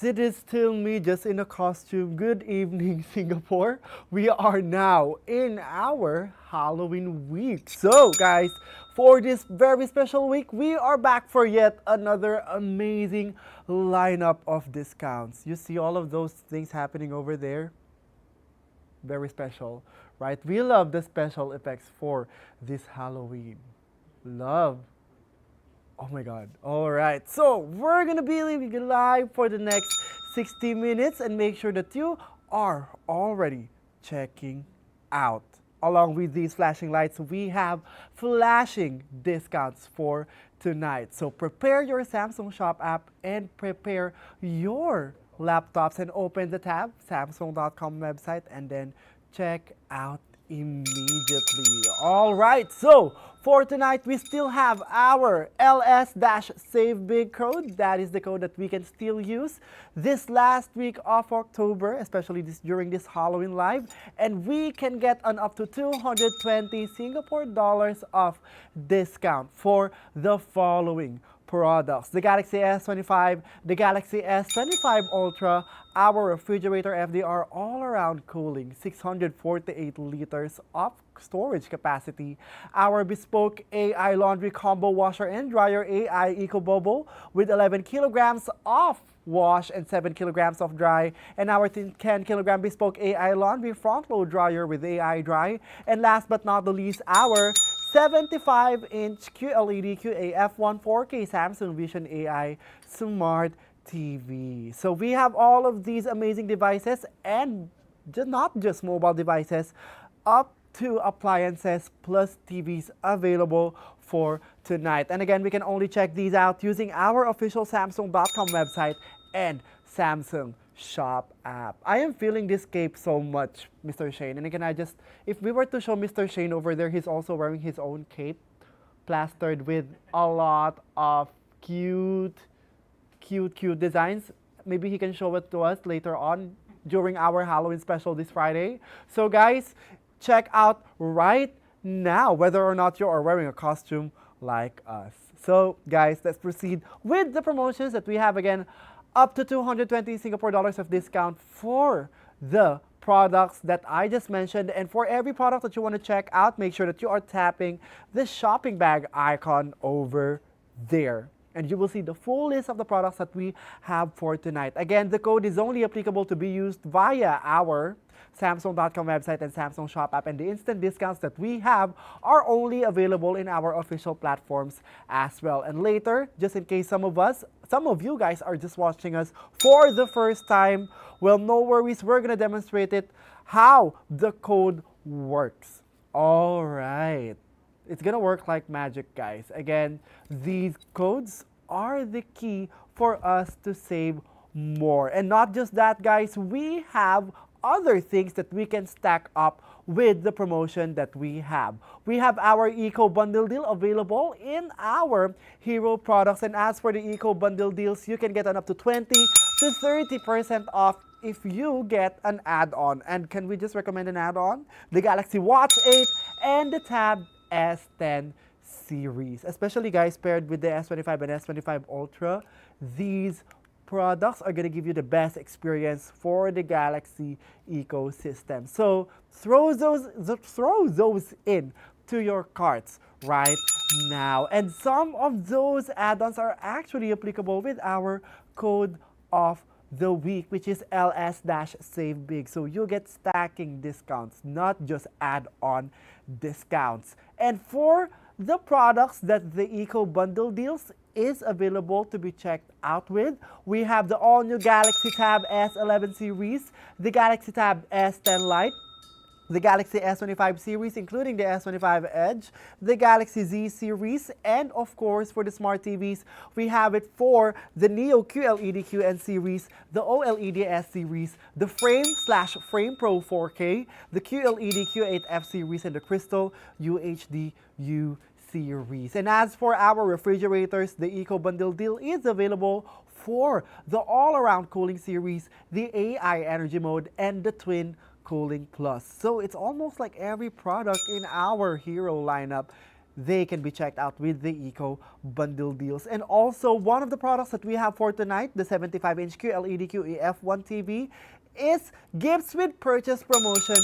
it is still me just in a costume. Good evening, Singapore. We are now in our Halloween week. So, guys, for this very special week, we are back for yet another amazing lineup of discounts. You see all of those things happening over there? Very special, right? We love the special effects for this Halloween. Love. Oh my god. All right. So, we're going to be living live for the next 60 minutes and make sure that you are already checking out. Along with these flashing lights, we have flashing discounts for tonight. So, prepare your Samsung Shop app and prepare your laptops and open the tab, Samsung.com website, and then check out immediately. All right, so for tonight, we still have our LS-Save Big code. That is the code that we can still use this last week of October, especially during this Halloween live. And we can get an up to 220 Singapore dollars of discount for the following products: the Galaxy S25, the Galaxy S25 Ultra, our refrigerator FDR all-around cooling, 648 liters of storage capacity, our bespoke AI laundry combo washer and dryer AI Eco Bobo with 11 kilograms of wash and 7 kilograms of dry, and our 10 kilogram bespoke AI laundry front load dryer with AI dry, and last but not the least, our 75-inch QLED QAF1 4K Samsung Vision AI Smart TV. So we have all of these amazing devices, and not just mobile devices, up to appliances plus TVs available for tonight. And again, we can only check these out using our official Samsung.com website and Samsung Shop app. I am feeling this cape so much, Mr. Shane. And again, if we were to show Mr. Shane over there, he's also wearing his own cape, plastered with a lot of cute designs. Maybe he can show it to us later on during our Halloween special this Friday. So guys, check out right now whether or not you are wearing a costume like us. So guys, let's proceed with the promotions that we have. Again, up to 220 Singapore dollars of discount for the products that I just mentioned. And for every product that you want to check out, make sure that you are tapping the shopping bag icon over there, and you will see the full list of the products that we have for tonight. Again, the code is only applicable to be used via our Samsung.com website and Samsung Shop app, and the instant discounts that we have are only available in our official platforms as well. And later, just in case some of you guys are just watching us for the first time, well, no worries, we're gonna demonstrate it how the code works. All right. It's gonna work like magic, guys. Again, these codes are the key for us to save more. And not just that, guys, we have other things that we can stack up with the promotion that we have. We have our Eco Bundle deal available in our hero products. And as for the Eco Bundle deals, you can get an up to 20 to 30% off if you get an add-on. And can we just recommend an add-on? The Galaxy Watch 8 and the Tab S10 series, especially guys paired with the S25 and S25 Ultra. These products are going to give you the best experience for the Galaxy ecosystem. So throw those in to your carts right now. And some of those add-ons are actually applicable with our code of the week, which is LS-Save Big. So you get stacking discounts, not just add-on discounts. And for the products that the Eco Bundle deals is available to be checked out with, we have the all-new Galaxy Tab S11 series, the Galaxy Tab S10 Lite, the Galaxy S25 series, including the S25 Edge, the Galaxy Z series, and of course, for the smart TVs, we have it for the Neo QLED QN series, the OLED S series, the Frame/Frame Pro 4K, the QLED Q8F series, and the Crystal UHD U series. And as for our refrigerators, the Eco Bundle deal is available for the all-around cooling series, the AI Energy Mode, and the Twin Cooling Plus. So it's almost like every product in our hero lineup they can be checked out with the Eco Bundle deals. And also, one of the products that we have for tonight, the 75-inch QLED QEF1 TV, is gifts with purchase promotion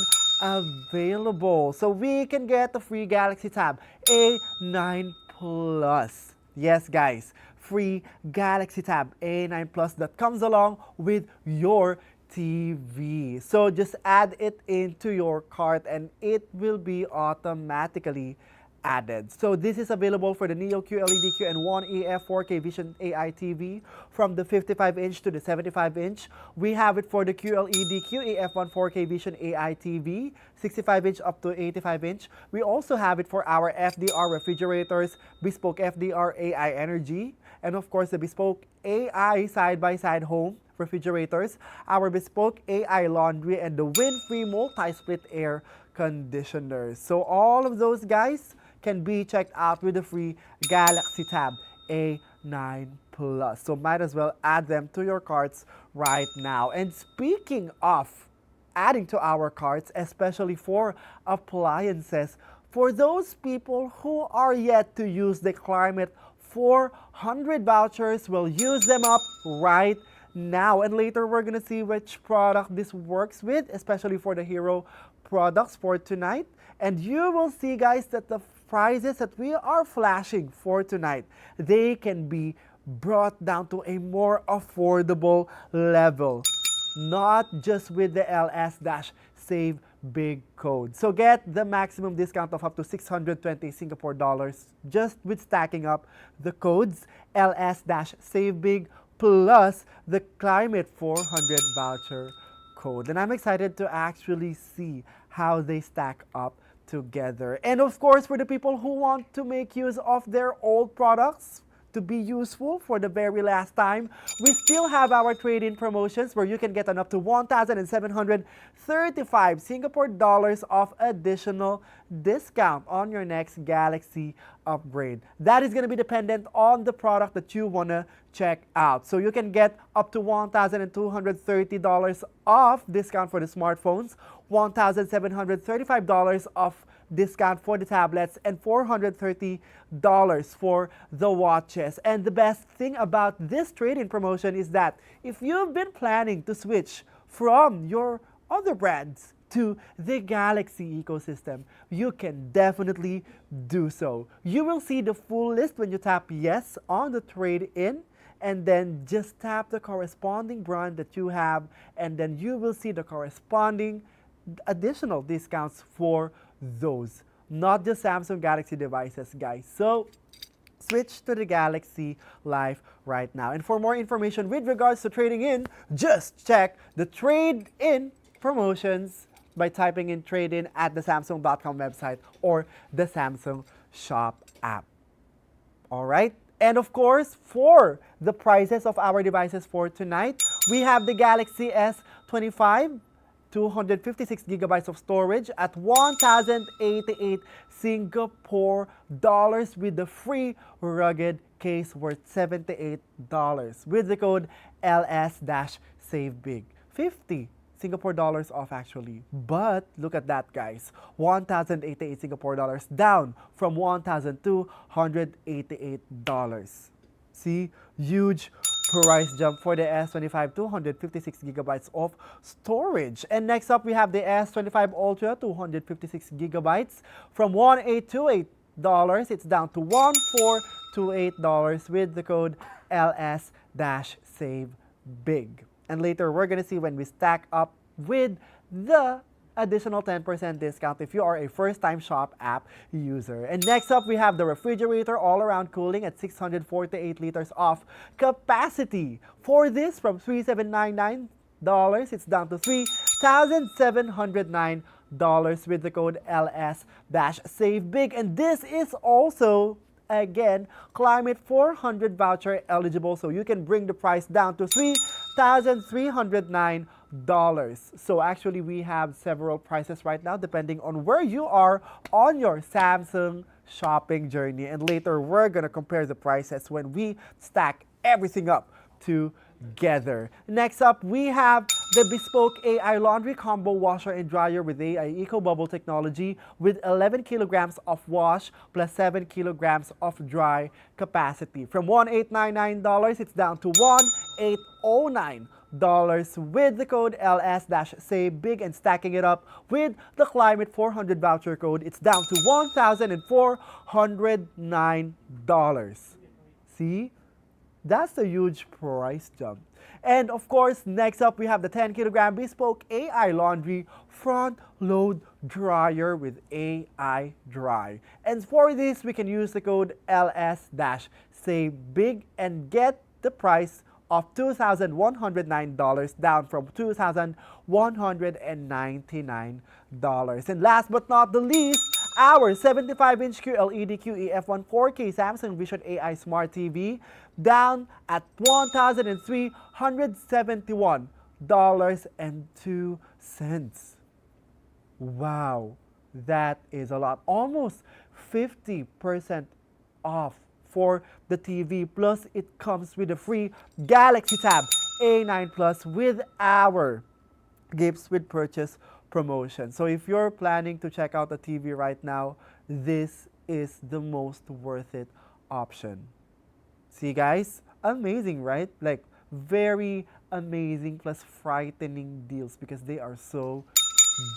available. So we can get the free Galaxy Tab A9 Plus. Yes, guys, free Galaxy Tab A9 Plus that comes along with your TV. So just add it into your cart and it will be automatically added. So this is available for the Neo QLEDQ and 1EF 4K Vision AI TV from the 55-inch to the 75-inch. We have it for the QLEDQ EF1 4K Vision AI TV, 65-inch up to 85-inch. We also have it for our FDR refrigerators, Bespoke FDR AI Energy, and of course the Bespoke AI side-by-side home refrigerators, our Bespoke AI laundry, and the wind-free multi-split air conditioners. So all of those, guys, can be checked out with the free Galaxy Tab A9 Plus. So might as well add them to your carts right now. And speaking of adding to our carts, especially for appliances, for those people who are yet to use the Climate 400 vouchers, will use them up right now. And later we're gonna see which product this works with, especially for the hero products for tonight. And you will see, guys, that the prices that we are flashing for tonight, they can be brought down to a more affordable level, not just with the LS-Save Big code. So get the maximum discount of up to 620 Singapore dollars just with stacking up the codes LS-Save Big plus the Climate 400 voucher code. And I'm excited to actually see how they stack up together. And of course, for the people who want to make use of their old products to be useful for the very last time, we still have our trade-in promotions where you can get an up to 1,735 Singapore dollars of additional discount on your next Galaxy upgrade. That is going to be dependent on the product that you want to check out. So you can get up to $1,230 off discount for the smartphones, $1,735 off discount for the tablets, and $430 for the watches. And the best thing about this trade-in promotion is that if you've been planning to switch from your other brands to the Galaxy ecosystem, you can definitely do so. You will see the full list when you tap yes on the trade-in, and then just tap the corresponding brand that you have, and then you will see the corresponding additional discounts for those, not just Samsung Galaxy devices, guys. So switch to the Galaxy Life right now. And for more information with regards to trading in, just check the trade-in promotions by typing in trade-in at the Samsung.com website or the Samsung Shop app. All right? And of course, for the prices of our devices for tonight, we have the Galaxy S25, 256 gigabytes of storage at 1,088 Singapore dollars with the free rugged case worth $78 with the code LS-SaveBig. 50 Singapore dollars off actually. But look at that, guys. 1,088 Singapore dollars down from $1,288. See? Huge price jump for the S25, 256 gigabytes of storage. And next up, we have the S25 Ultra, 256 gigabytes. From $1,828, it's down to $1,428 with the code LS-SaveBig. And later, we're going to see when we stack up with the additional 10% discount if you are a first-time Shop app user. And next up, we have the refrigerator all-around cooling at 648 liters of capacity. For this, from $3,799, it's down to $3,709 with the code LS-SaveBig. And this is also, again, Climate 400 voucher eligible, so you can bring the price down to $3,309. So actually, we have several prices right now depending on where you are on your Samsung shopping journey. And later, we're going to compare the prices when we stack everything up together. Next up, we have the bespoke AI laundry combo washer and dryer with AI Eco Bubble technology with 11 kilograms of wash plus 7 kilograms of dry capacity. From $1,899, it's down to $1,809 with the code LS-SAVE BIG, and stacking it up with the Climate 400 voucher code, it's down to $1,409. See? That's a huge price jump. And of course, next up we have the 10 kilogram bespoke AI laundry front load dryer with AI Dry. And for this, we can use the code LS-SAVE BIG and get the price of $2,109, down from $2,199. And last but not the least, our 75-inch QLED QEF1 4K Samsung Vision AI Smart TV, down at $1,371.02. Wow, that is a lot. Almost 50% off for the TV. Plus, it comes with a free Galaxy Tab A9 Plus with our gifts with purchase promotion. So if you're planning to check out the TV right now, this is the most worth it option. See guys, amazing, right? Like very amazing plus frightening deals because they are so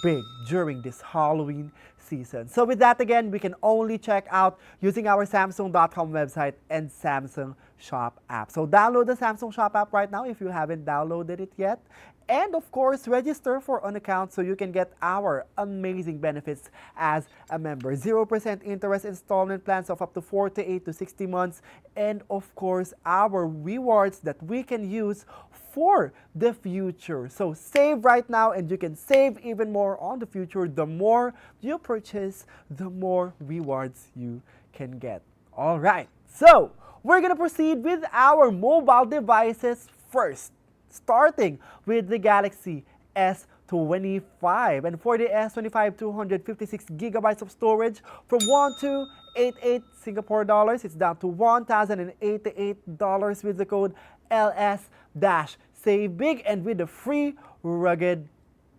big during this Halloween season. So with that, again, we can only check out using our Samsung.com website and Samsung Shop app. So download the Samsung Shop app right now if you haven't downloaded it yet. And of course, register for an account so you can get our amazing benefits as a member. 0% interest installment plans of up to 48 to 60 months. And of course, our rewards that we can use for the future. So save right now and you can save even more on the future. The more you purchase, the more rewards you can get. All right, so we're gonna proceed with our mobile devices first, starting with the Galaxy S25. And for the S25, 256 gigabytes of storage from 1,288 Singapore dollars. It's down to $1,088 with the code LS-SAVE BIG and with the free rugged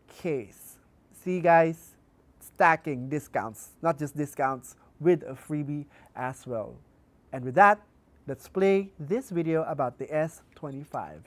case. See guys, stacking discounts, not just discounts, with a freebie as well. And with that, let's play this video about the S25.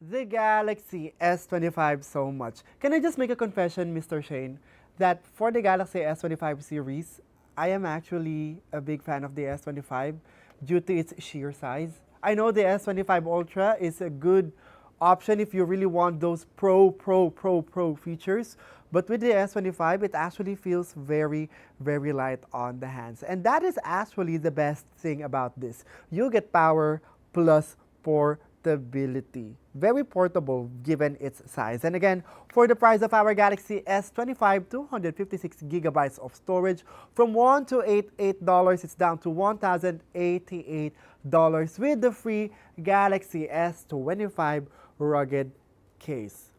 The Galaxy S25 so much. Can I just make a confession, Mr. Shane, that for the Galaxy S25 series, I am actually a big fan of the S25 due to its sheer size. I know the S25 Ultra is a good option if you really want those pro features, but with the S25, it actually feels very, very light on the hands. And that is actually the best thing about this. You get power plus portability. Very portable given its size. And again, for the price of our Galaxy S25, 256 gigabytes of storage from $1,288, it's down to $1,088 with the free Galaxy S25 rugged case.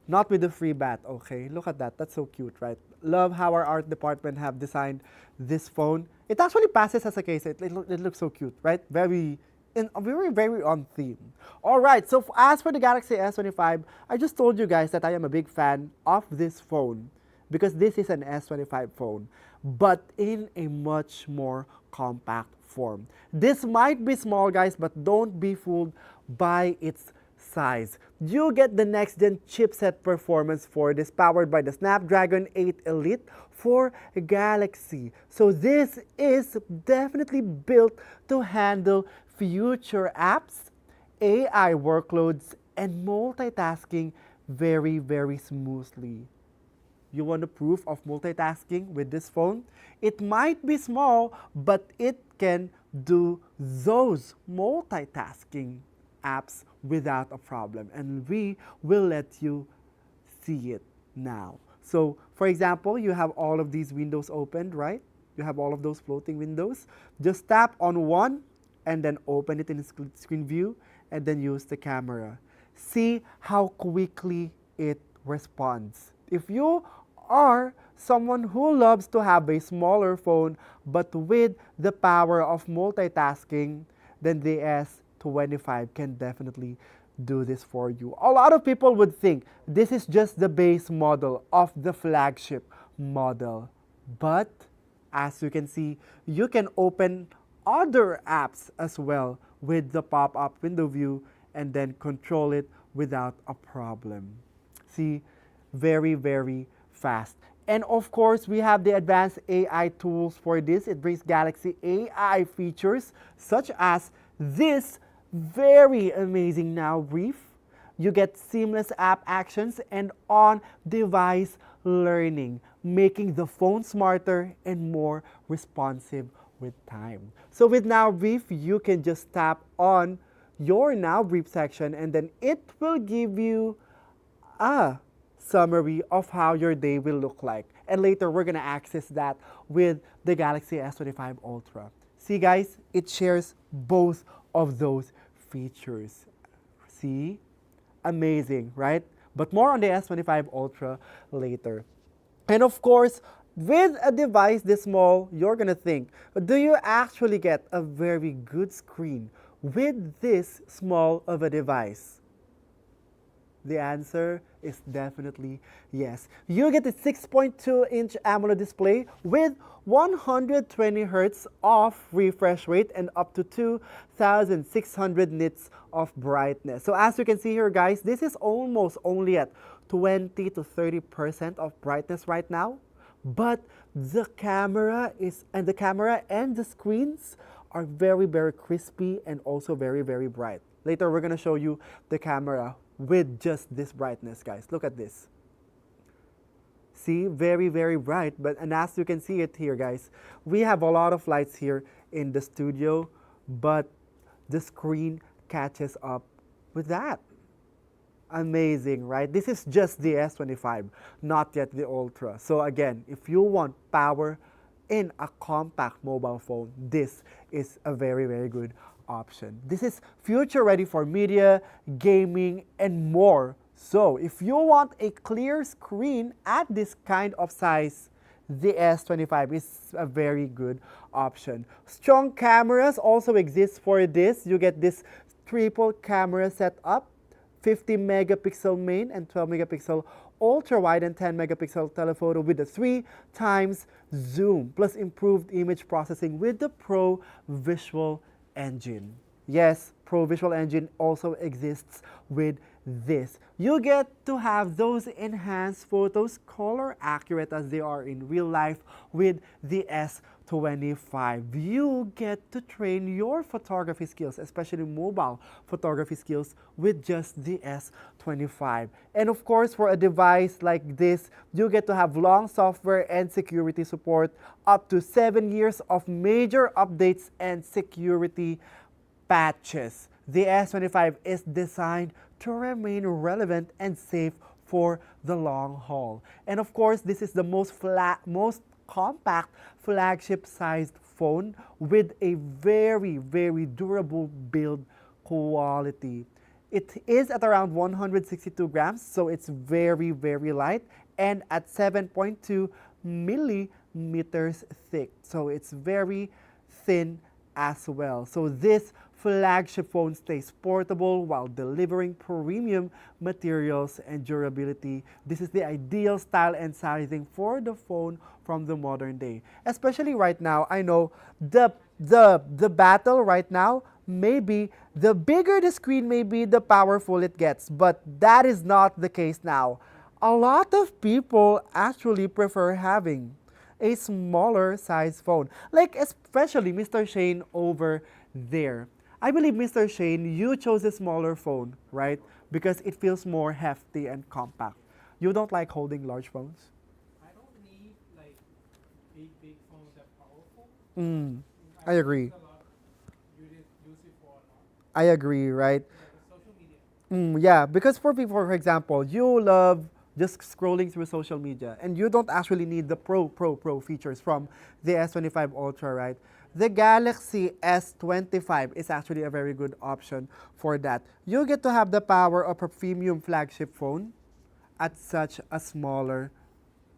Not with the free bat, okay? Look at that, that's so cute, right? Love how our art department have designed this phone. It actually passes as a case, it looks so cute, right? Very on theme. All right, so as for the Galaxy S25, I just told you guys that I am a big fan of this phone because this is an S25 phone, but in a much more compact platform. This might be small, guys, but don't be fooled by its size. You get the next gen chipset performance for this, powered by the Snapdragon 8 Elite for Galaxy. So this is definitely built to handle future apps, AI workloads, and multitasking very, very smoothly. You want a proof of multitasking with this phone? It might be small, but it can do those multitasking apps without a problem. And we will let you see it now. So, for example, you have all of these windows opened, right? You have all of those floating windows. Just tap on one and then open it in split screen view and then use the camera. See how quickly it responds. If you are someone who loves to have a smaller phone but with the power of multitasking, then the S25 can definitely do this for you. A lot of people would think this is just the base model of the flagship model. But as you can see, you can open other apps as well with the pop-up window view and then control it without a problem. See, very, very fast. And of course, we have the advanced AI tools for this. It brings Galaxy AI features such as this very amazing Now Brief. You get seamless app actions and on-device learning, making the phone smarter and more responsive with time. So with Now Brief, you can just tap on your Now Brief section and then it will give you a summary of how your day will look like. And later, we're gonna access that with the Galaxy S25 Ultra. See guys, it shares both of those features. See? Amazing, right? But more on the S25 Ultra later. And of course, with a device this small, you're gonna think, do you actually get a very good screen with this small of a device? The answer is definitely yes. You get a 6.2-inch AMOLED display with 120 Hz of refresh rate and up to 2600 nits of brightness. So as you can see here, guys, this is almost only at 20 to 30% of brightness right now. But the camera and the screens are very, very crispy and also very, very bright. Later, we're gonna show you the camera with just this brightness, guys. Look at this. See, very, very bright. And as you can see it here, guys, we have a lot of lights here in the studio, but the screen catches up with that. Amazing, right? This is just the S25, not yet the Ultra. So again, if you want power in a compact mobile phone, this is a very, very good option. This is future ready for media, gaming, and more. So if you want a clear screen at this kind of size, the S25 is a very good option. Strong cameras also exist for this. You get this triple camera setup, 50 megapixel main and 12 megapixel ultra wide and 10 megapixel telephoto with a 3 times zoom, plus improved image processing with the Pro Visual Engine. Yes, Pro Visual Engine also exists with this. You get to have those enhanced photos color accurate as they are in real life with the S25. You get to train your photography skills, especially mobile photography skills, with just the S25. And of course, for a device like this, you get to have long software and security support, up to 7 years of major updates and security patches. The S25 is designed to remain relevant and safe for the long haul. And of course, this is the most compact flagship-sized phone with a very, very durable build quality. It is at around 162 grams, so it's very, very light, and at 7.2 millimeters thick. So it's very thin as well. So this flagship phone stays portable while delivering premium materials and durability. This is the ideal style and sizing for the phone from the modern day. Especially right now, I know the battle right now, maybe the bigger the screen may be, the powerful it gets. But that is not the case now. A lot of people actually prefer having a smaller size phone. Like especially Mr. Shane over there. I believe Mr. Shane, you chose a smaller phone, right? Because it feels more hefty and compact. You don't like holding large phones? I don't need like big phones that powerful. Mm, I I agree. use a lot. Use it for a lot. I agree, right? Yeah, the social media. Yeah, because for people, for example, you love just scrolling through social media and you don't actually need the pro features from the S25 Ultra, right? The Galaxy S25 is actually a very good option for that. You get to have the power of a premium flagship phone at such a smaller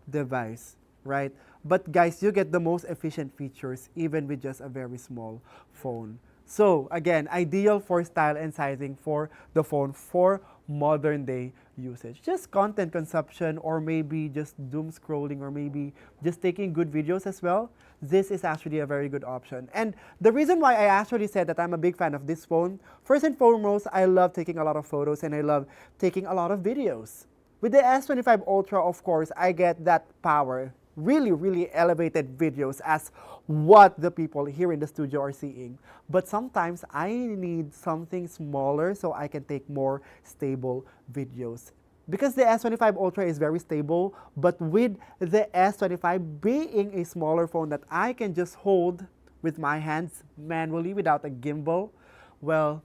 device, right? But guys, you get the most efficient features even with just a very small phone. So again, ideal for style and sizing for the phone for modern day usage. Just content consumption or maybe just doom scrolling or maybe just taking good videos as well. This is actually a very good option. And the reason why I actually said that I'm a big fan of this phone, first and foremost, I love taking a lot of photos and I love taking a lot of videos. With the S25 Ultra, of course, I get that power, really elevated videos as what the people here in the studio are seeing. But sometimes I need something smaller so I can take more stable videos. Because the S25 Ultra is very stable, but with the S25 being a smaller phone that I can just hold with my hands manually without a gimbal, well,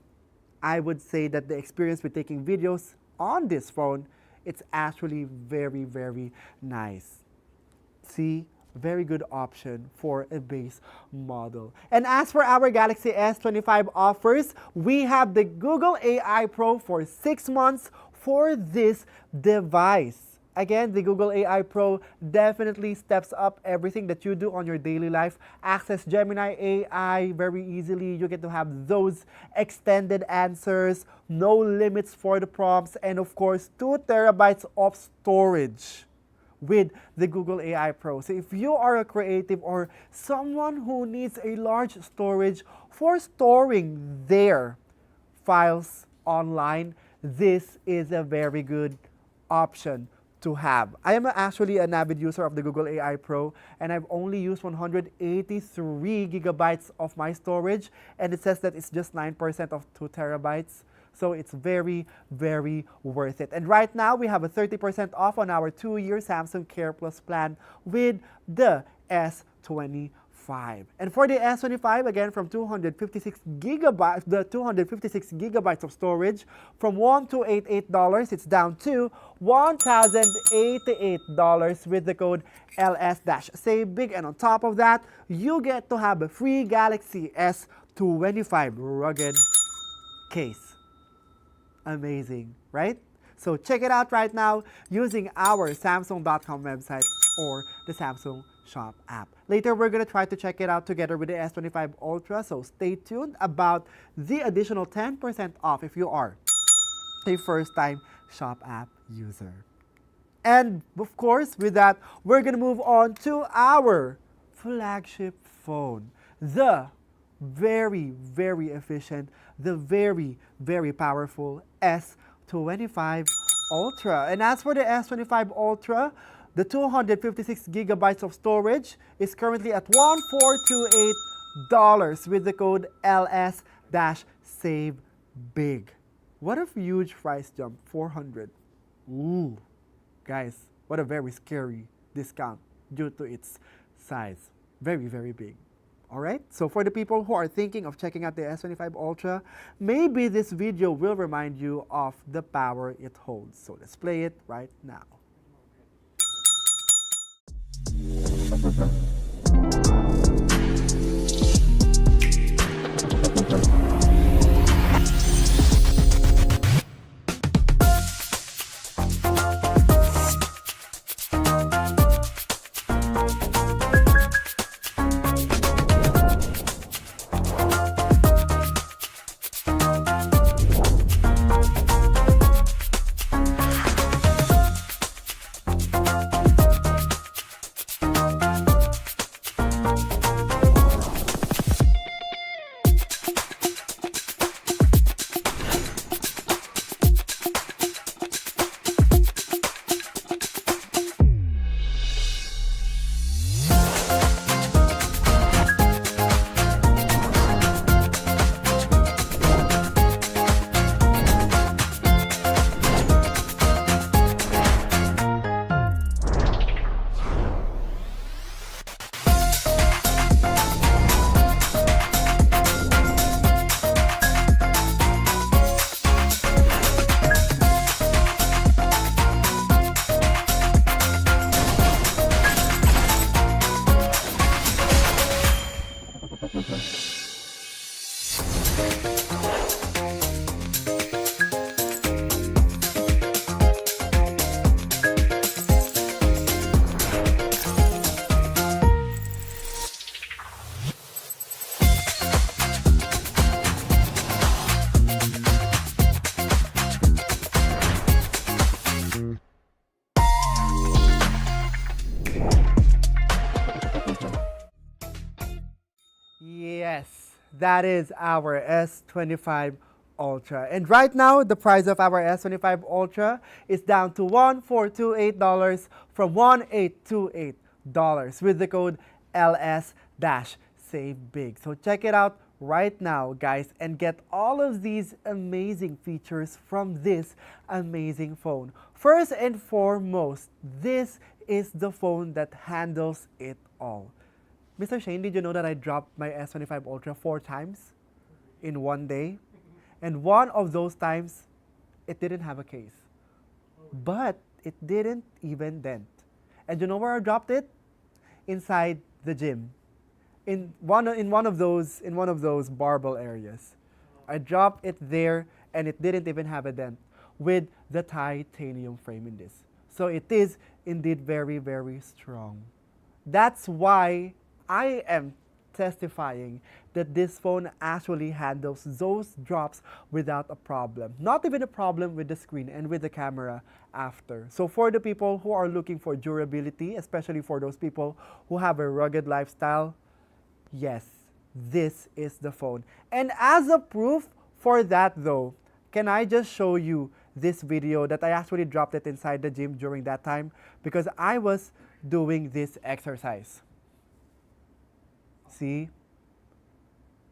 I would say that the experience with taking videos on this phone, it's actually very nice. See, very good option for a base model. And as for our Galaxy S25 offers, we have the Google AI Pro for 6 months for this device. Again, the Google AI Pro definitely steps up everything that you do on your daily life. Access Gemini AI very easily. You get to have those extended answers, no limits for the prompts, and of course, 2 terabytes of storage with the Google AI Pro. So if you are a creative or someone who needs a large storage for storing their files online, this is a very good option to have. I am actually an avid user of the Google AI Pro and I've only used 183 gigabytes of my storage and it says that it's just 9% of 2 terabytes. So it's very worth it. And right now we have a 30% off on our 2-year Samsung Care Plus plan with the S25. And for the S25, again, from 256 gigabytes, the 256 gigabytes of storage, from $1,288, it's down to $1,088 with the code LS-SAVEBIG. And on top of that, you get to have a free Galaxy S25 rugged case. Amazing, right? So check it out right now using our Samsung.com website or the Samsung Shop app. Later, we're going to try to check it out together with the S25 Ultra, so stay tuned about the additional 10% off if you are a first-time Shop app user. And of course, with that, we're going to move on to our flagship phone, the very efficient, the very powerful S25 Ultra. And as for the S25 Ultra, the 256 gigabytes of storage is currently at $1,428 with the code LS-SAVEBIG. What a huge price jump, 400. Ooh, guys, what a very scary discount due to its size. Very big. Alright, so for the people who are thinking of checking out the S25 Ultra, maybe this video will remind you of the power it holds. So let's play it right now. That is our S25 Ultra. And right now, the price of our S25 Ultra is down to $1,428 from $1,828 with the code LS-Save Big. So check it out right now, guys, and get all of these amazing features from this amazing phone. First and foremost, this is the phone that handles it all. Mr. Shane, did you know that I dropped my S25 Ultra 4 times in one day? And one of those times, it didn't have a case. But it didn't even dent. And you know where I dropped it? Inside the gym. In one of those barbell areas. I dropped it there and it didn't even have a dent with the titanium frame in this. So it is indeed very, very strong. That's why I am testifying that this phone actually handles those drops without a problem. Not even a problem with the screen and with the camera after. So for the people who are looking for durability, especially for those people who have a rugged lifestyle, yes, this is the phone. And as a proof for that though, can I just show you this video that I actually dropped it inside the gym during that time because I was doing this exercise. See?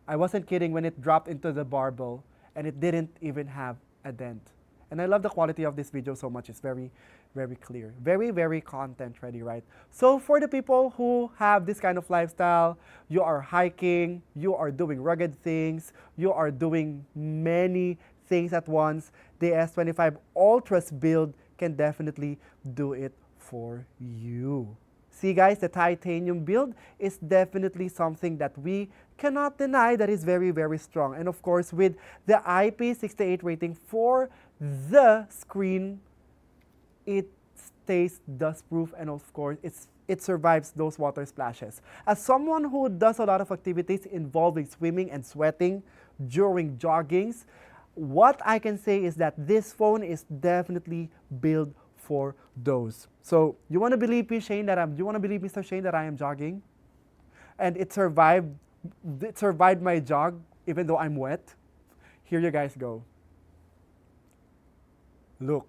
I wasn't kidding when it dropped into the barbell and it didn't even have a dent. And I love the quality of this video so much. It's very, very clear. Very, very content ready, right? So for the people who have this kind of lifestyle, you are hiking, you are doing rugged things, you are doing many things at once, the S25 Ultra's build can definitely do it for you. See guys, the titanium build is definitely something that we cannot deny that is very, very strong. And of course, with the IP68 rating for the screen, it stays dust-proof and of course, it survives those water splashes. As someone who does a lot of activities involving swimming and sweating during joggings, what I can say is that this phone is definitely built for those. So you want to believe me, Shane, you want to believe Mr. Shane that I am jogging, and it survived my jog even though I'm wet. Here you guys go. Look,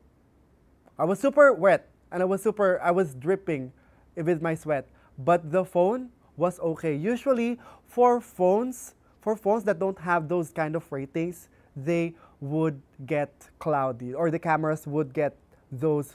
I was super wet and I was dripping with my sweat, but the phone was okay. Usually for phones that don't have those kind of ratings, they would get cloudy or the cameras would get those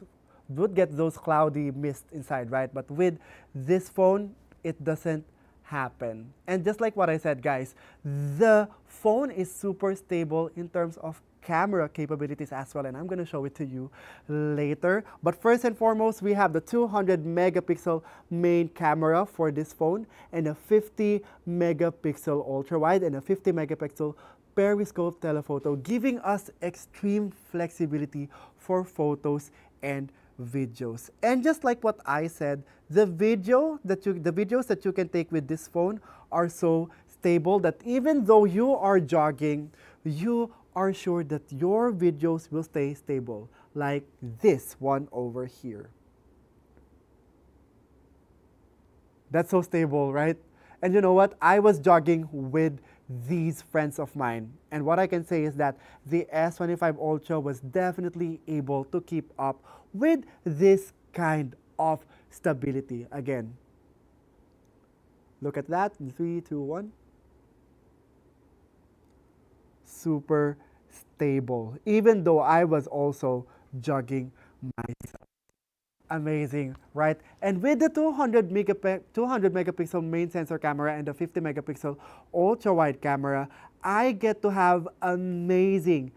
cloudy mist inside, right? But with this phone, it doesn't happen. And just like what I said, guys, the phone is super stable in terms of camera capabilities as well, and I'm going to show it to you later. But first and foremost, we have the 200 megapixel main camera for this phone and a 50 megapixel ultra wide and a 50 megapixel periscope telephoto, giving us extreme flexibility for photos and videos. And just like what I said, the videos that you can take with this phone are so stable that even though you are jogging, you are sure that your videos will stay stable, like this one over here. That's so stable, right? And you know what? I was jogging with these friends of mine. And what I can say is that the S25 Ultra was definitely able to keep up with this kind of stability. Again, look at that. 3, 2, 1. Super stable. Even though I was also jogging myself. Amazing, right? And with the 200 megapixel main sensor camera and the 50 megapixel ultra wide camera, I get to have amazing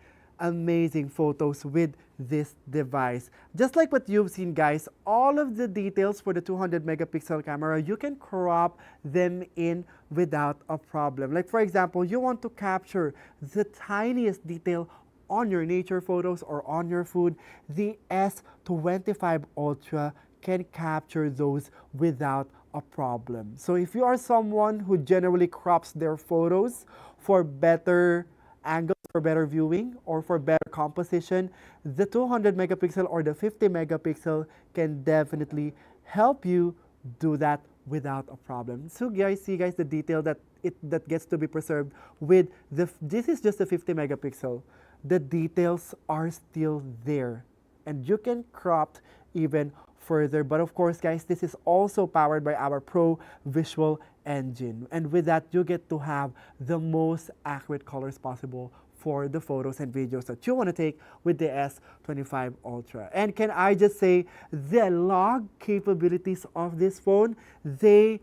photos with this device. Just like what you've seen, guys, all of the details for the 200 megapixel camera, you can crop them in without a problem. Like for example, you want to capture the tiniest detail on your nature photos or on your food, the S25 Ultra can capture those without a problem. So if you are someone who generally crops their photos for better angles, for better viewing, or for better composition, the 200 megapixel or the 50 megapixel can definitely help you do that without a problem. So guys, see guys the detail that that gets to be preserved with this is just a 50 megapixel. The details are still there, and you can crop even further. But of course, guys, this is also powered by our Pro Visual Engine, and with that, you get to have the most accurate colors possible for the photos and videos that you want to take with the S25 Ultra. And can I just say, the log capabilities of this phone, they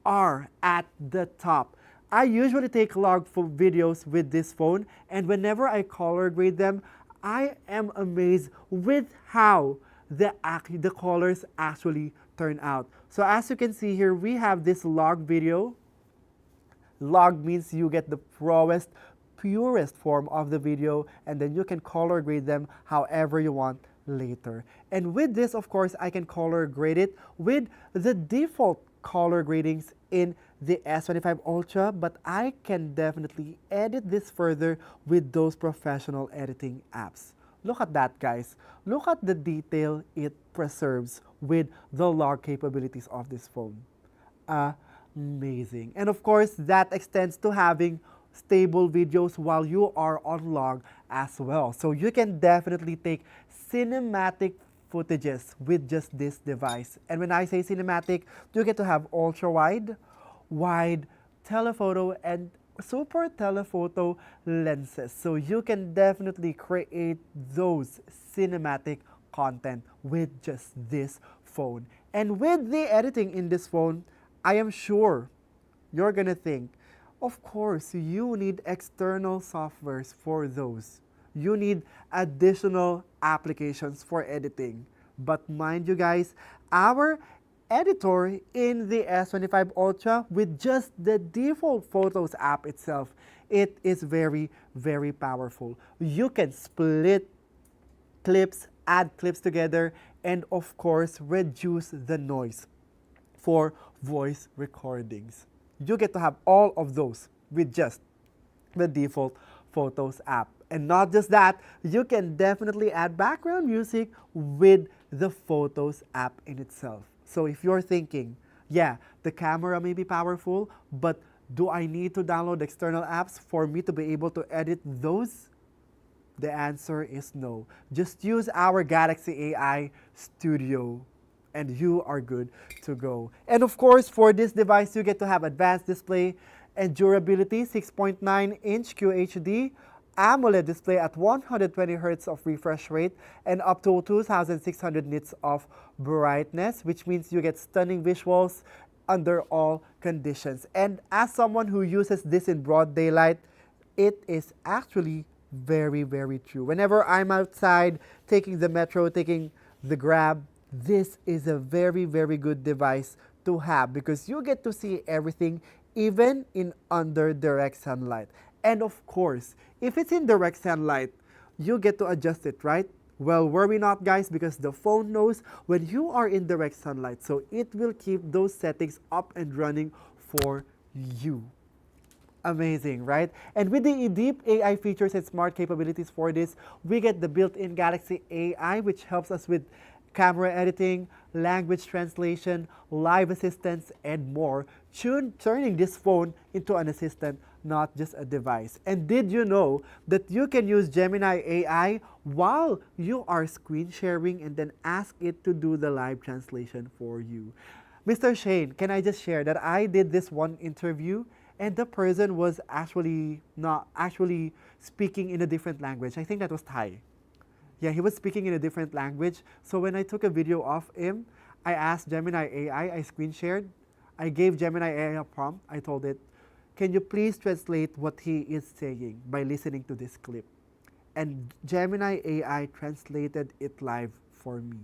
are at the top. I usually take log videos with this phone, and whenever I color grade them, I am amazed with how the colors actually turn out. So as you can see here, we have this log video. Log means you get the purest form of the video, and then you can color grade them however you want later. And with this, of course, I can color grade it with the default color gradings in the S25 Ultra, but I can definitely edit this further with those professional editing apps. Look at that, guys. Look at the detail it preserves with the log capabilities of this phone. Amazing. And of course, that extends to having stable videos while you are on log as well. So you can definitely take cinematic footages with just this device. And when I say cinematic, you get to have ultra wide, wide, telephoto, and super telephoto lenses. So you can definitely create those cinematic content with just this phone. And with the editing in this phone, I am sure you're gonna think, of course, you need external softwares for those. You need additional applications for editing. But mind you guys, our editor in the S25 Ultra with just the default Photos app itself, it is very, very powerful. You can split clips, add clips together, and of course, reduce the noise for voice recordings. You get to have all of those with just the default Photos app. And not just that, you can definitely add background music with the Photos app in itself. So if you're thinking, yeah, the camera may be powerful, but do I need to download external apps for me to be able to edit those? The answer is no. Just use our Galaxy AI Studio and you are good to go. And of course, for this device, you get to have advanced display and durability, 6.9-inch QHD, AMOLED display at 120 Hz of refresh rate and up to 2,600 nits of brightness, which means you get stunning visuals under all conditions. And as someone who uses this in broad daylight, it is actually very, very true. Whenever I'm outside, taking the metro, taking the Grab, this is a very, very good device to have because you get to see everything even in under direct sunlight. And of course, if it's in direct sunlight, you get to adjust it, right? Well, worry not, guys, because the phone knows when you are in direct sunlight, so it will keep those settings up and running for you. Amazing, right? And with the deep AI features and smart capabilities for this, we get the built-in Galaxy AI, which helps us with camera editing, language translation, live assistance, and more, turning this phone into an assistant, not just a device. And did you know that you can use Gemini AI while you are screen sharing and then ask it to do the live translation for you? Mr. Shane, can I just share that I did this one interview and the person was actually not actually speaking in a different language. I think that was Thai. Yeah, he was speaking in a different language. So when I took a video of him, I asked Gemini AI, I screen shared. I gave Gemini AI a prompt. I told it, can you please translate what he is saying by listening to this clip? And Gemini AI translated it live for me.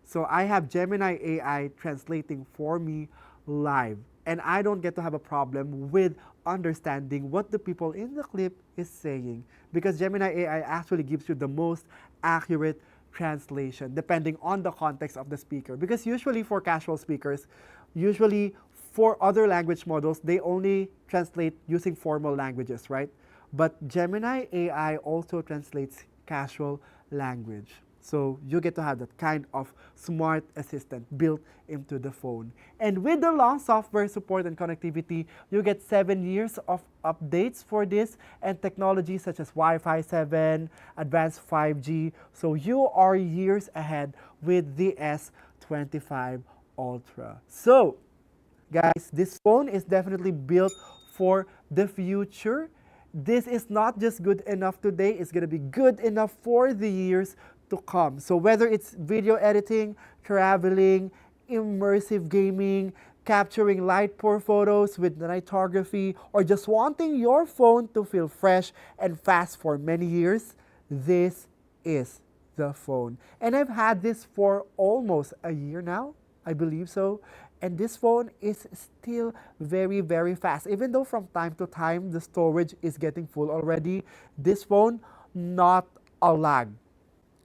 So I have Gemini AI translating for me live. And I don't get to have a problem with understanding what the people in the clip is saying because Gemini AI actually gives you the most accurate translation depending on the context of the speaker. Because usually for casual speakers, usually for other language models, they only translate using formal languages, right? But Gemini AI also translates casual language. So you get to have that kind of smart assistant built into the phone. And with the long software support and connectivity, you get 7 years of updates for this and technology such as Wi-Fi 7, advanced 5G. So you are years ahead with the S25 Ultra. So guys, this phone is definitely built for the future. This is not just good enough today, it's gonna be good enough for the years to come. So whether it's video editing, traveling, immersive gaming, capturing light poor photos with nightography, or just wanting your phone to feel fresh and fast for many years, this is the phone. And I've had this for almost a year now, I believe so. And this phone is still very, very fast. Even though from time to time the storage is getting full already, this phone, not a lag.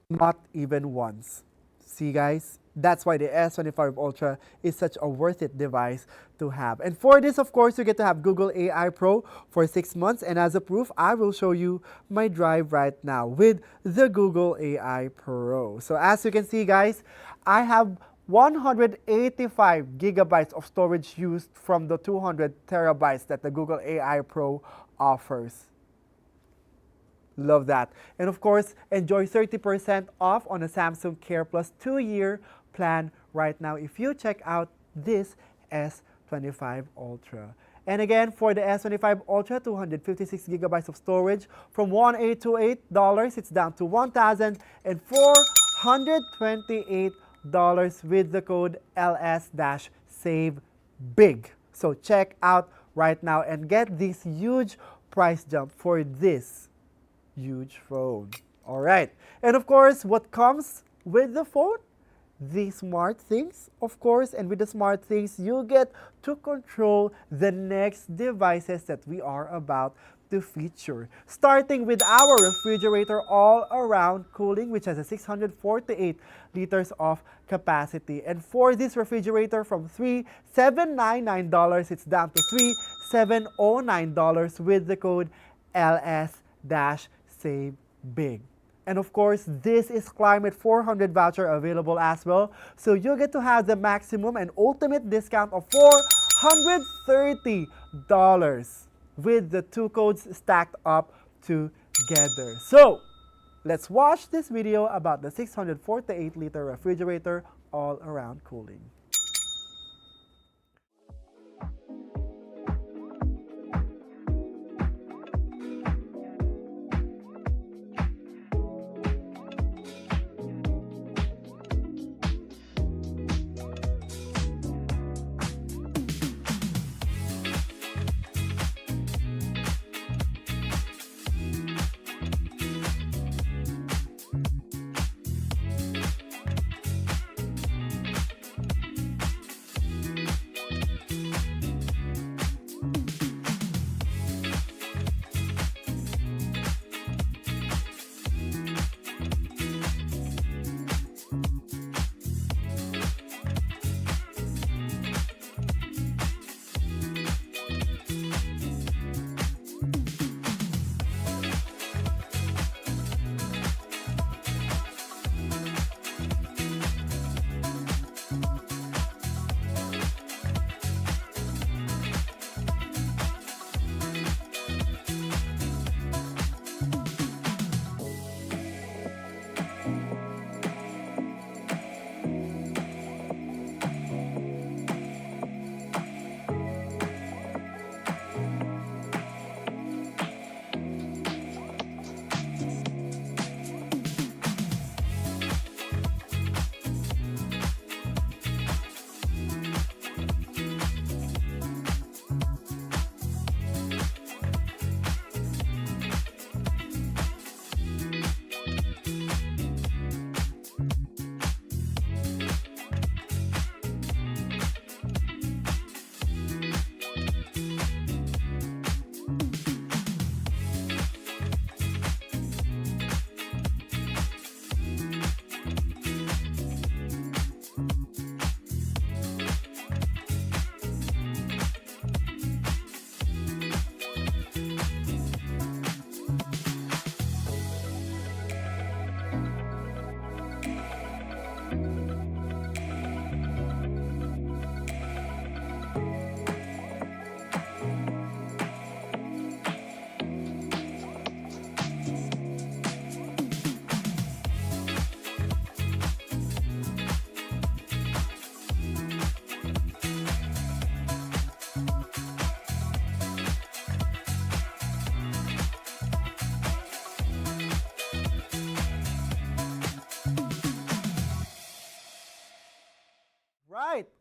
Not even once. See guys? That's why the S25 Ultra is such a worth it device to have. And for this, of course, you get to have Google AI Pro for 6 months. And as a proof, I will show you my drive right now with the Google AI Pro. So as you can see, guys, I have 185 gigabytes of storage used from the 200 terabytes that the Google AI Pro offers. Love that. And of course, enjoy 30% off on a Samsung Care Plus 2-year plan right now if you check out this S25 Ultra. And again, for the S25 Ultra, 256 gigabytes of storage from $1,828, it's down to $1,428 with the code LS-SAVE-BIG. So check out right now and get this huge price jump for this huge phone. All right. And of course, what comes with the phone? The smart things, of course. And with the smart things, you get to control the next devices that we are about to feature. Starting with our refrigerator all-around cooling, which has a 648 liters of capacity. And for this refrigerator from $3,799, it's down to $3,709 with the code LS-SAVE-BIG. And of course, this is Climate 400 voucher available as well. So you get to have the maximum and ultimate discount of $430 with the two codes stacked up together. So let's watch this video about the 648 liter refrigerator all around cooling.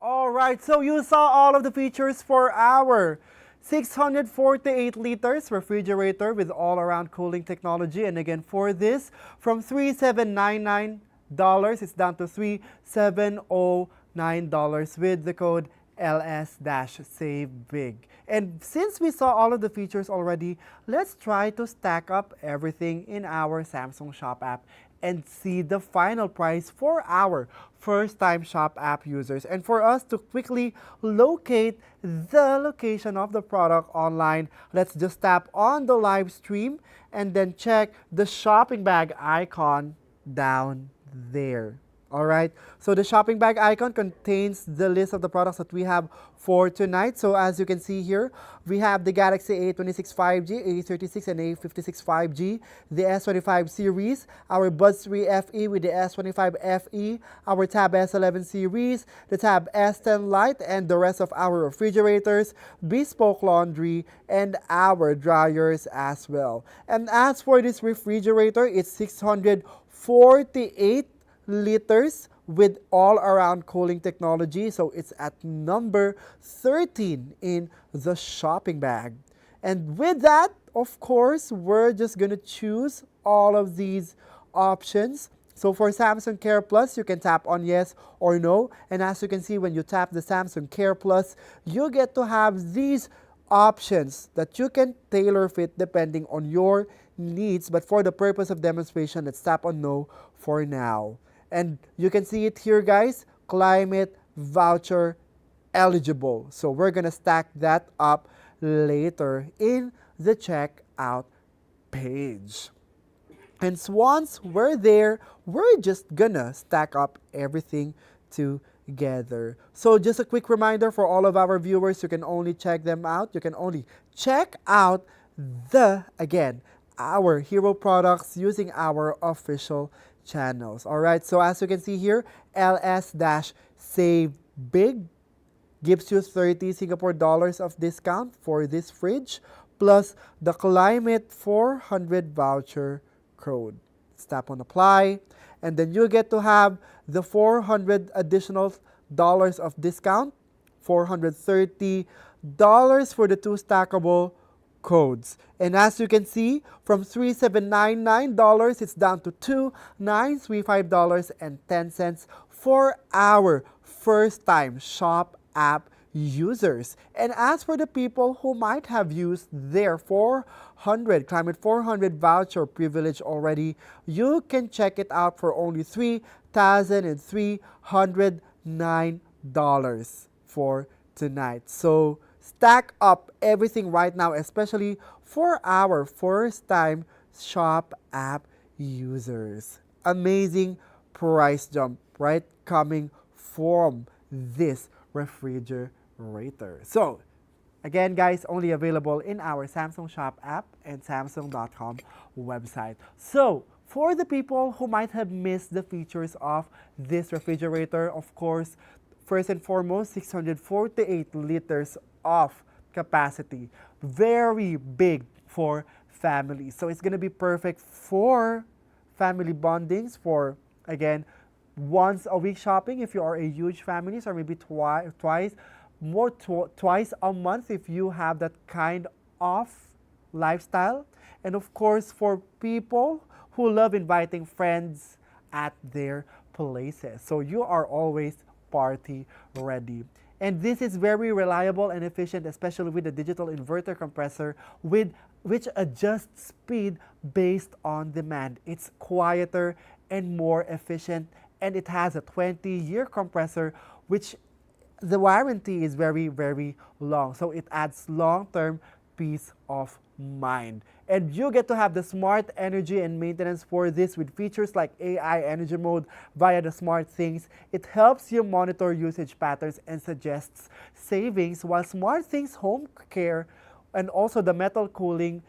All right. So you saw all of the features for our 648 liters refrigerator with all-around cooling technology. And again, for this, from $3,799, it's down to $3,709 with the code LS-Save Big. And since we saw all of the features already, let's try to stack up everything in our Samsung Shop app and see the final price for our first-time Shop app users. And for us to quickly locate the location of the product online, let's just tap on the live stream and then check the shopping bag icon down there. All right, so the shopping bag icon contains the list of the products that we have for tonight. So as you can see here, we have the Galaxy A26 5G, A36 and A56 5G, the S25 series, our Buds 3 FE with the S25 FE, our Tab S11 series, the Tab S10 Lite, and the rest of our refrigerators, bespoke laundry, and our dryers as well. And as for this refrigerator, it's 648 liters with all-around cooling technology. So it's at number 13 in the shopping bag. And with that, of course, we're just gonna choose all of these options. So for Samsung Care Plus, you can tap on yes or no. And as you can see, when you tap the Samsung Care Plus, you get to have these options that you can tailor fit depending on your needs. But for the purpose of demonstration, let's tap on no for now. And you can see it here, guys, climate voucher eligible. So we're gonna stack that up later in the checkout page. And once we're there, we're just gonna stack up everything together. So just a quick reminder for all of our viewers, you can only check them out. You can only check out again, our hero products using our official channels. All right, so as you can see here, LS-Save Big gives you 30 Singapore dollars of discount for this fridge, plus the Climate 400 voucher code. Let's tap on apply, and then you get to have the 400 additional dollars of discount, $430 for the two stackable codes. And as you can see, from $3,799, it's down to $2,935.10 for our first-time Shop app users. And as for the people who might have used their Climate 400 voucher privilege already, you can check it out for only $3,309 for tonight. So stack up everything right now, especially for our first-time Shop app users. Amazing price jump, right? Coming from this refrigerator. So, again, guys, only available in our Samsung Shop app and Samsung.com website. So, for the people who might have missed the features of this refrigerator, of course, first and foremost, 648 liters of capacity. Very big for families. So it's going to be perfect for family bondings, for, again, once a week shopping if you are a huge family, or maybe twice a month if you have that kind of lifestyle. And of course, for people who love inviting friends at their places. So you are always party ready. And this is very reliable and efficient, especially with the digital inverter compressor which adjusts speed based on demand. It's quieter and more efficient, and it has a 20-year compressor, which the warranty is very, very long. So it adds long-term peace of mind. And you get to have the smart energy and maintenance for this with features like AI energy mode via the smart things. It helps you monitor usage patterns and suggests savings, while smart things home care and also the metal cooling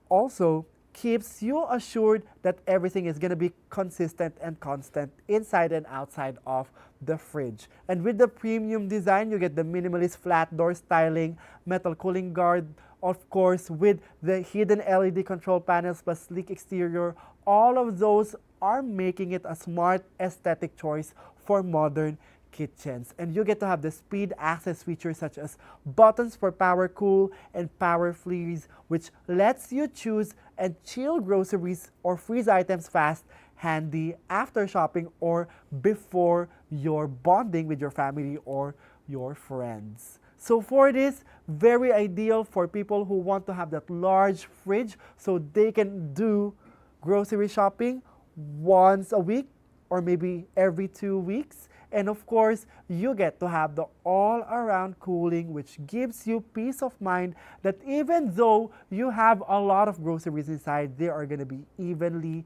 also keeps you assured that everything is going to be consistent and constant inside and outside of the fridge. And with the premium design, you get the minimalist flat door styling, metal cooling guard, of course, with the hidden LED control panels plus sleek exterior. All of those are making it a smart aesthetic choice for modern kitchens. And you get to have the speed access features such as buttons for power cool and power freeze, which lets you choose and chill groceries or freeze items fast, handy after shopping or before you're bonding with your family or your friends. So for this, very ideal for people who want to have that large fridge so they can do grocery shopping once a week or maybe every 2 weeks. And of course, you get to have the all around cooling, which gives you peace of mind that even though you have a lot of groceries inside, they are going to be evenly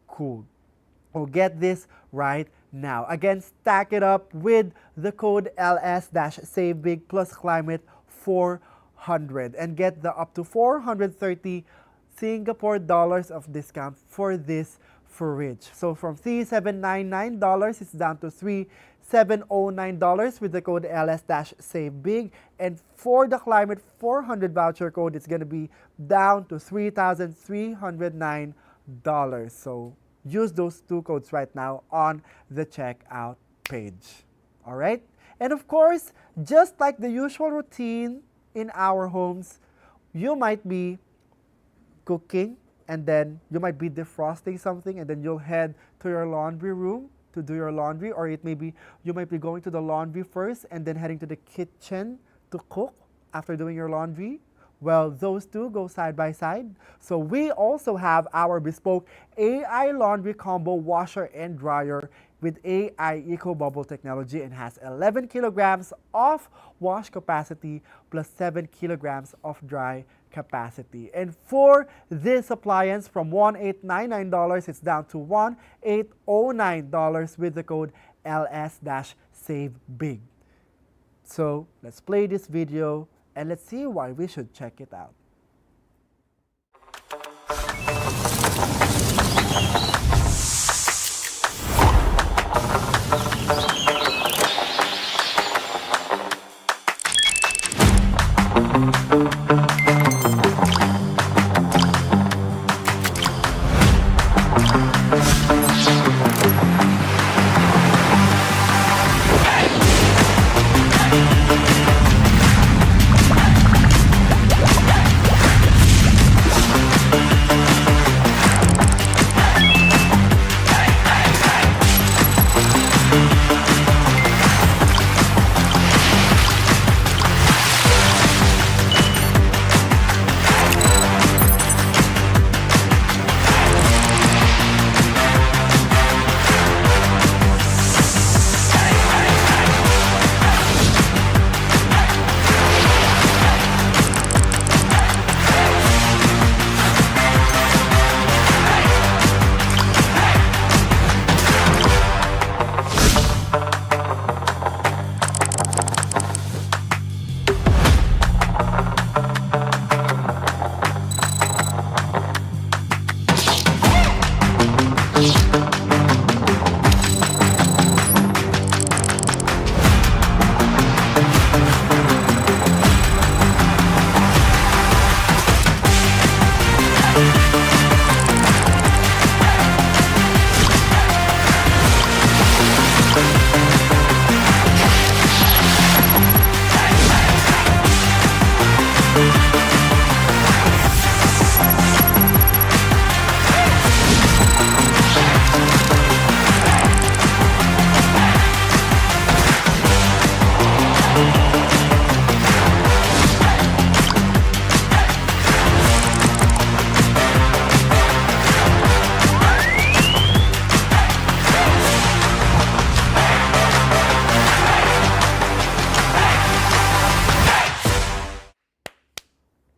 cooled. Oh, get this right now. Again, stack it up with the code LS-SaveBig plus Climate 400 and get the up to 430 Singapore dollars of discount for this fridge. So from $3,799, it's down to $3,709 with the code LS-SaveBig. And for the Climate 400 voucher code, it's going to be down to $3,309. So use those two codes right now on the checkout page. All right? And of course, just like the usual routine in our homes, you might be cooking and then you might be defrosting something and then you'll head to your laundry room to do your laundry, or it may be you might be going to the laundry first and then heading to the kitchen to cook after doing your laundry. Well, those two go side by side. So we also have our bespoke AI laundry combo washer and dryer with AI Eco Bubble technology and has 11 kilograms of wash capacity plus 7 kilograms of dry capacity. And for this appliance from $1,899, it's down to $1,809 with the code LS-SaveBig. So let's play this video and let's see why we should check it out.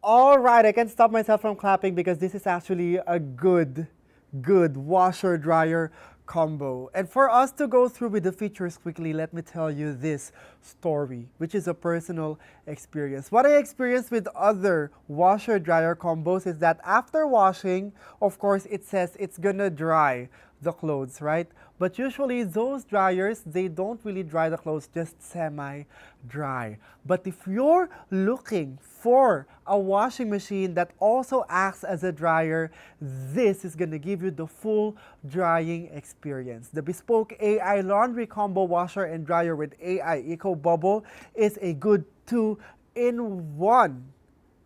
All right, I can't stop myself from clapping because this is actually a good washer dryer combo. And for us to go through with the features quickly, let me tell you this story, which is a personal experience. What I experienced with other washer dryer combos is that after washing, of course, it says it's gonna dry the clothes, right? But usually those dryers, they don't really dry the clothes, just semi-dry. But if you're looking for a washing machine that also acts as a dryer, this is gonna give you the full drying experience. The bespoke AI laundry combo washer and dryer with AI Eco Bubble is a good two-in-one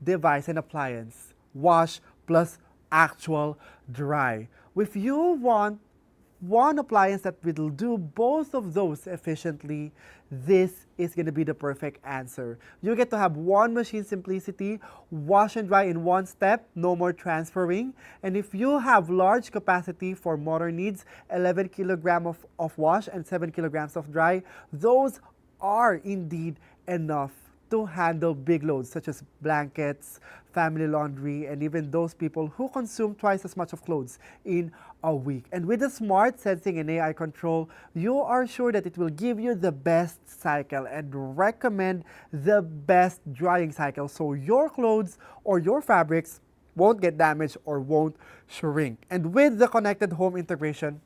device and appliance. Wash plus actual dry. If you want one appliance that will do both of those efficiently, this is going to be the perfect answer. You get to have one machine simplicity, wash and dry in one step, no more transferring. And if you have large capacity for motor needs, 11 kilograms of wash and 7 kilograms of dry, those are indeed enough to handle big loads such as blankets, family laundry, and even those people who consume twice as much of clothes in a week. And with the smart sensing and AI control, you are sure that it will give you the best cycle and recommend the best drying cycle so your clothes or your fabrics won't get damaged or won't shrink. And with the connected home integration,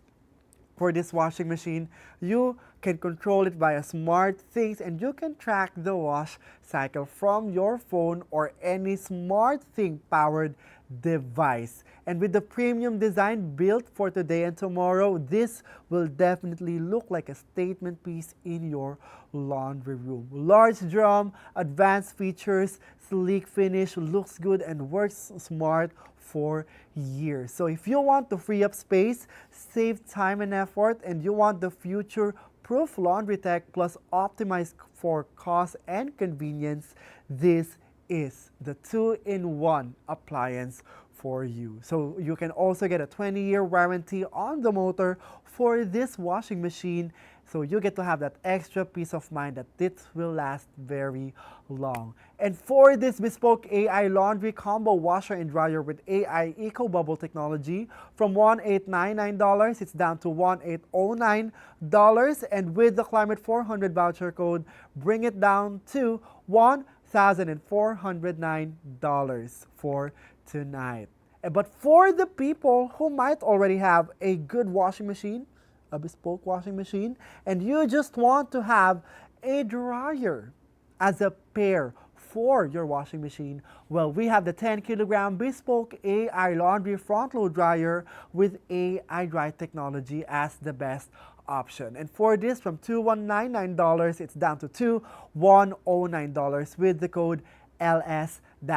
for this washing machine, you can control it via smart things and you can track the wash cycle from your phone or any smart thing powered device. And with the premium design built for today and tomorrow, this will definitely look like a statement piece in your laundry room. Large drum, advanced features, sleek finish, looks good and works smart for years. So if you want to free up space, save time and effort, and you want the future-proof laundry tech plus optimized for cost and convenience, this is the two-in-one appliance for you. So you can also get a 20-year warranty on the motor for this washing machine. So you get to have that extra peace of mind that this will last very long. And for this bespoke AI laundry combo washer and dryer with AI Eco Bubble technology, from $1,899, it's down to $1,809. And with the Climate 400 voucher code, bring it down to $1,409 for tonight. But for the people who might already have a good washing machine, a bespoke washing machine, and you just want to have a dryer as a pair for your washing machine, well, we have the 10 kilogram bespoke AI laundry front load dryer with AI dry technology as the best option. And for this, from $2,199, it's down to $2,109 with the code LS-SAVE-BIG.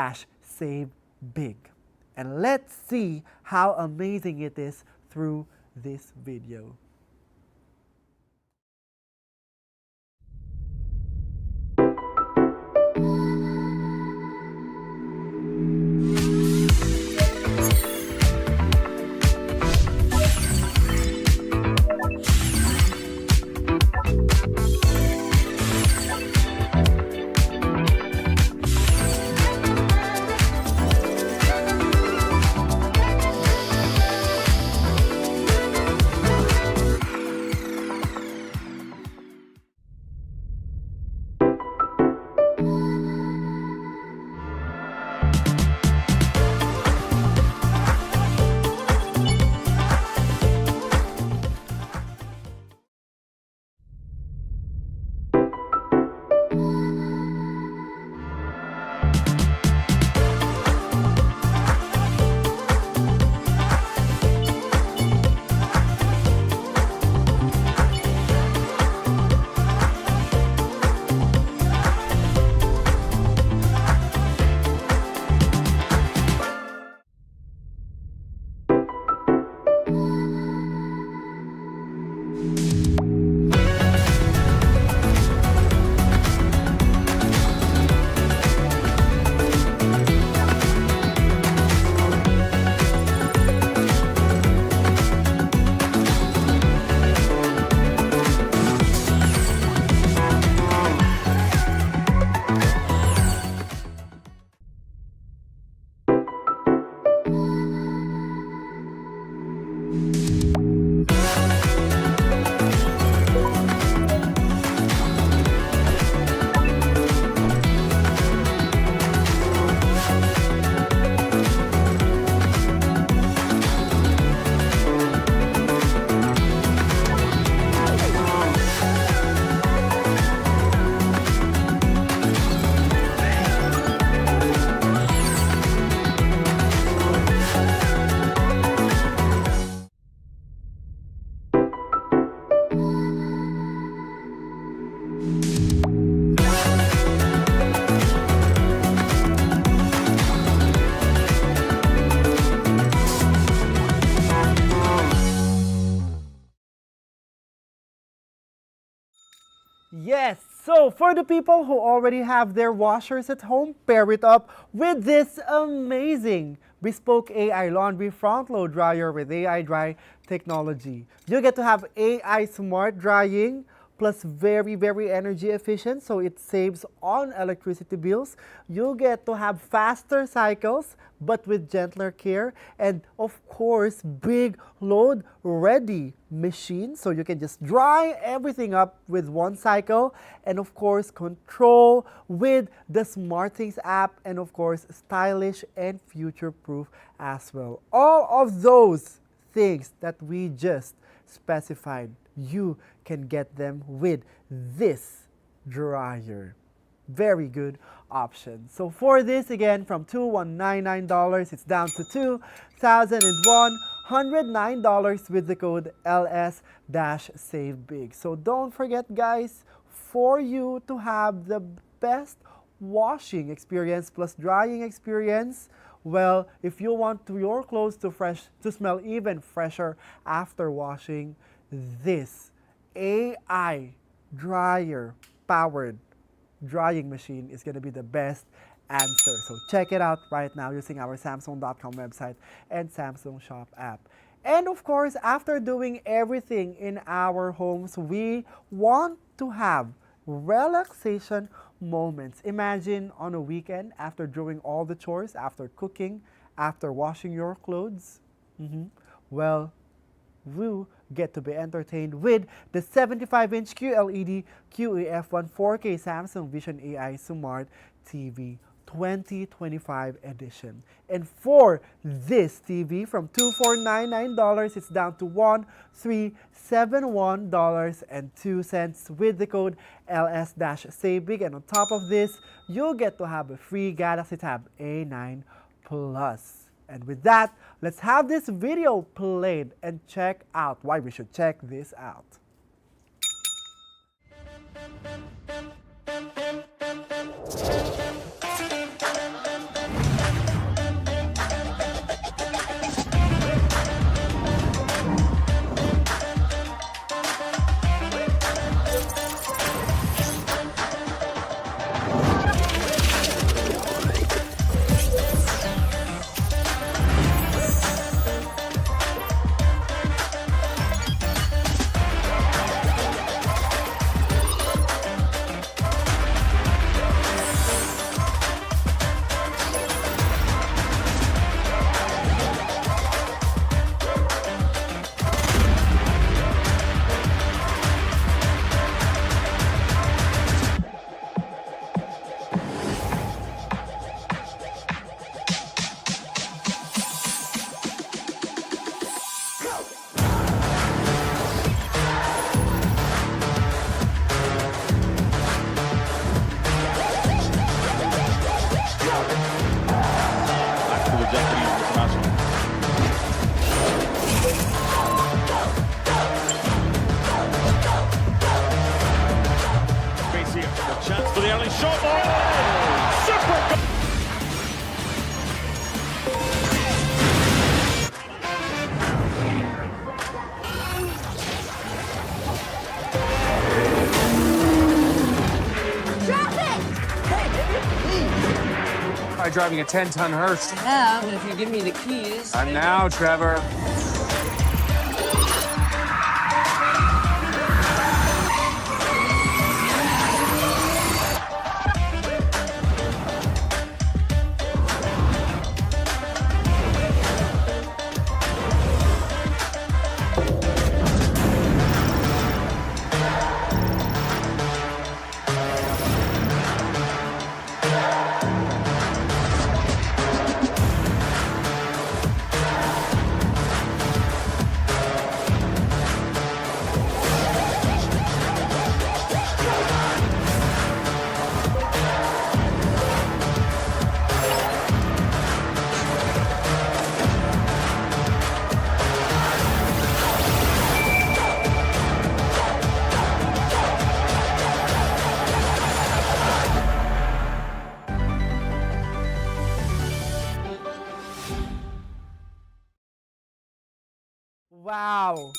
And let's see how amazing it is through this video. Yes, so for the people who already have their washers at home, pair it up with this amazing bespoke AI laundry front load dryer with AI dry technology. You get to have AI smart drying plus very energy efficient, so it saves on electricity bills. You get to have faster cycles but with gentler care, and of course big load ready machine, so you can just dry everything up with one cycle, and of course control with the SmartThings app, and of course stylish and future proof as well. All of those things that we just specified, you can get them with this dryer. Very good option. So for this, again, from $2,199, it's down to $2,109 with the code LS-SaveBig. So don't forget, guys, for you to have the best washing experience plus drying experience, well, if you want your clothes to smell even fresher after washing, this AI dryer powered drying machine is going to be the best answer. So check it out right now using our Samsung.com website and Samsung Shop app. And of course, after doing everything in our homes, we want to have relaxation moments. Imagine on a weekend after doing all the chores, after cooking, after washing your clothes. Well, you get to be entertained with the 75-inch QLED QEF1 4K Samsung Vision AI Smart TV 2025 edition. And for this TV, from $2,499, it's down to $1,371.02 with the code LS-SaveBig. And on top of this, you'll get to have a free Galaxy Tab A9 Plus. And with that, let's have this video played and check out why we should check this out. Chance for the early shot. Oh, super! Try driving a 10-ton hearse. Yeah, but if you give me the keys. Not now, Trevor. Wow.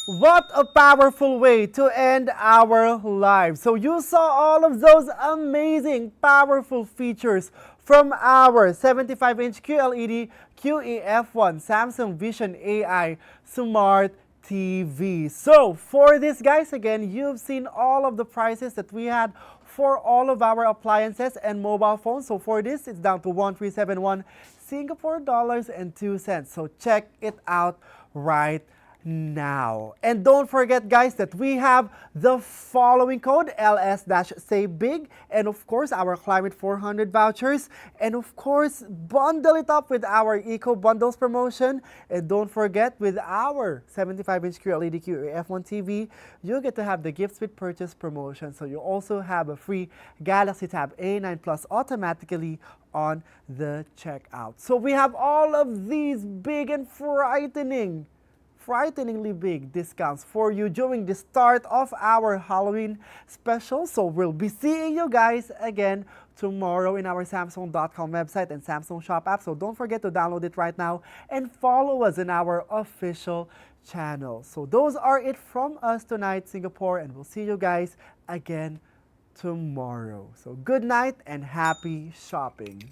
What a powerful way to end our live. So you saw all of those amazing, powerful features from our 75-inch QLED QEF1 Samsung Vision AI Smart TV. So for this, guys, again, you've seen all of the prices that we had for all of our appliances and mobile phones. So for this, it's down to 1371 Singapore dollars and 2 cents. So check it out right now. And don't forget, guys, that we have the following code, LS-Save Big, and of course our Climate 400 vouchers, and of course bundle it up with our Eco Bundles promotion. And don't forget, with our 75-inch QLED QF1 TV, you get to have the gifts with purchase promotion. So you also have a free Galaxy Tab A9 Plus automatically on the checkout. So we have all of these big and frighteningly big discounts for you during the start of our Halloween special. So we'll be seeing you guys again tomorrow in our Samsung.com website and Samsung Shop app. So don't forget to download it right now and follow us in our official channel. So those are it from us tonight, Singapore, and we'll see you guys again tomorrow. So good night and happy shopping.